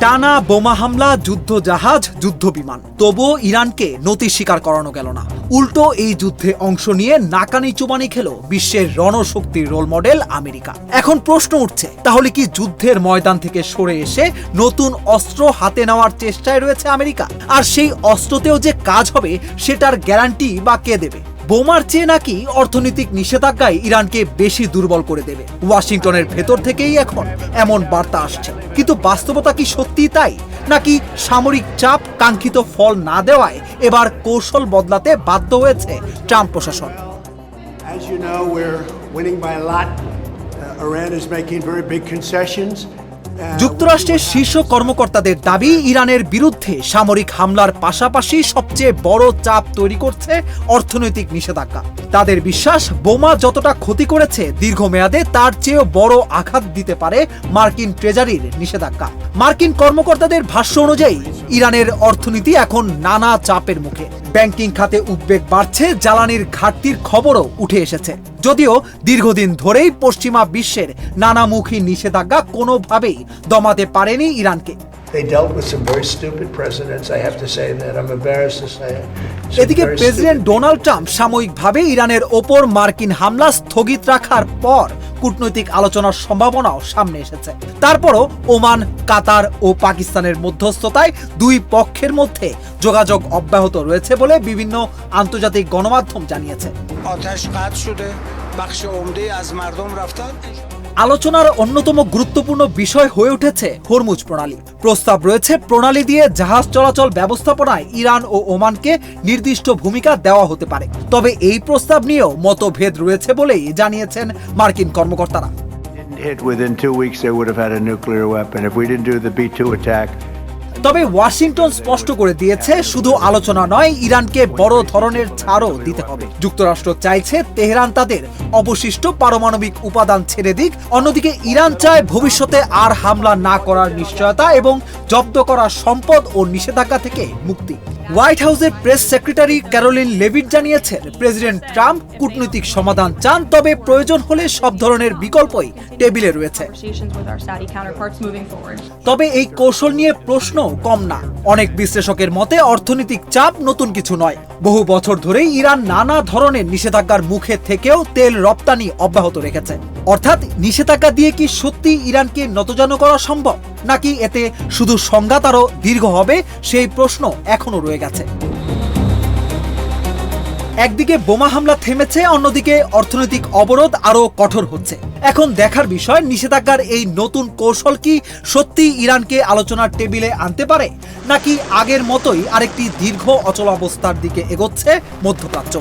টানা বোমা হামলা, যুদ্ধ জাহাজ, যুদ্ধ বিমান, তবুও ইরানকে নতি স্বীকার করানো গেল না। উল্টো এই যুদ্ধে অংশ নিয়ে নাকানি চুবানি খেল বিশ্বের রণশক্তির রোল মডেল আমেরিকা। এখন প্রশ্ন উঠছে, তাহলে কি যুদ্ধের ময়দান থেকে সরে এসে নতুন অস্ত্র হাতে নেওয়ার চেষ্টায় রয়েছে আমেরিকা? আর সেই অস্ত্রতেও যে কাজ হবে সেটার গ্যারান্টি বা কে দেবে? বোমার চেয়ে নাকি অর্থনৈতিক নিষেধাজ্ঞায় ইরানকে বেশি দুর্বল করে দেবে? ওয়াশিংটনের ভেতর থেকেই এখন এমন বার্তা আসছে, কিন্তু বাস্তবতা কি সত্যিই তাই, নাকি সামরিক চাপ কাঙ্ক্ষিত ফল না দেওয়ায় এবার কৌশল বদলাতে বাধ্য হয়েছে ট্রাম্প প্রশাসন? As you know, we're winning by a lot. Iran is making very big concessions. যুক্তরাষ্ট্রের শীর্ষ কর্মকর্তাদের দাবি, ইরানের বিরুদ্ধে সামরিক হামলার পাশাপাশি সবচেয়ে বড় চাপ তৈরি করছে অর্থনৈতিক নিষেধাজ্ঞা। তাদের বিশ্বাস, বোমা যতটা ক্ষতি করেছে দীর্ঘমেয়াদে তার চেয়েও বড় আঘাত দিতে পারে মার্কিন ট্রেজারির নিষেধাজ্ঞা। মার্কিন কর্মকর্তাদের ভাষ্য অনুযায়ী ইরানের অর্থনীতি এখন নানা চাপের মুখে। ব্যাংকিং খাতে উদ্বেগ বাড়ছে, জ্বালানির ঘাটতির খবরও উঠে এসেছে। যদিও দীর্ঘদিন ধরেই পশ্চিমা বিশ্বের নানামুখী নিষেধাজ্ঞা কোনোভাবেই দমাতে পারেনি ইরানকে। এদিকে প্রেসিডেন্ট ডোনাল্ড ট্রাম্প সাময়িকভাবে ইরানের ওপর মার্কিন হামলা স্থগিত রাখার পর কূটনৈতিক আলোচনার সম্ভাবনাও সামনে এসেছে। তারপরও ওমান, কাতার ও পাকিস্তানের মধ্যস্থতায় দুই পক্ষের মধ্যে যোগাযোগ অব্যাহত রয়েছে বলে বিভিন্ন আন্তর্জাতিক গণমাধ্যম জানিয়েছে। আলোচনার অন্যতম গুরুত্বপূর্ণ বিষয় হয়ে উঠেছে হরমুজ প্রণালী। প্রস্তাব রয়েছে প্রণালী দিয়ে জাহাজ চলাচল ব্যবস্থাপনায় ইরান ও ওমানকে নির্দিষ্ট ভূমিকা দেওয়া হতে পারে। তবে এই প্রস্তাব নিয়েও মতভেদ রয়েছে বলেই জানিয়েছেন মার্কিন কর্মকর্তারা। তবে ওয়াশিংটন স্পষ্ট করে দিয়েছে, শুধু আলোচনা নয়, ইরানকে বড় ধরনের ছাড়ও দিতে হবে। যুক্তরাষ্ট্র চাইছে তেহরান তাদের অবশিষ্ট পারমাণবিক উপাদান ছেড়ে দিক। অন্যদিকে ইরান চায় ভবিষ্যতে আর হামলা না করার নিশ্চয়তা এবং জব্দ করা সম্পদ ও নিষেধাজ্ঞা থেকে মুক্তি। হোয়াইট হাউসের প্রেস সেক্রেটারি ক্যারোলিন লেভিট জানিয়েছেন, প্রেসিডেন্ট ট্রাম্প কূটনৈতিক সমাধান চান, তবে প্রয়োজন হলে সব ধরনের বিকল্পই টেবিলে রয়েছে। তবে এই কৌশল নিয়ে প্রশ্ন কম না। অনেক বিশ্লেষকের মতে অর্থনৈতিক চাপ নতুন কিছু নয়। বহু বছর ধরেই ইরান নানা ধরনের নিষেধাজ্ঞার মুখে থেকেও তেল রপ্তানি অব্যাহত রেখেছে। অর্থাৎ নিষেধাজ্ঞা দিয়ে কি সত্যি ইরানকে নতজানু করা সম্ভব, নাকি এতে শুধু সংঘাত আরো দীর্ঘ হবে, সেই প্রশ্ন এখনো রয়ে গেছে। একদিকে বোমা হামলা থেমেছে, অন্যদিকে অর্থনৈতিক অবরোধ আরো কঠোর হচ্ছে। এখন দেখার বিষয়, নিষেধাজ্ঞার এই নতুন কৌশল কি সত্যি ইরানকে আলোচনার টেবিলে আনতে পারে, নাকি আগের মতোই আরেকটি দীর্ঘ অচলাবস্থার দিকে এগোচ্ছে মধ্যপ্রাচ্য।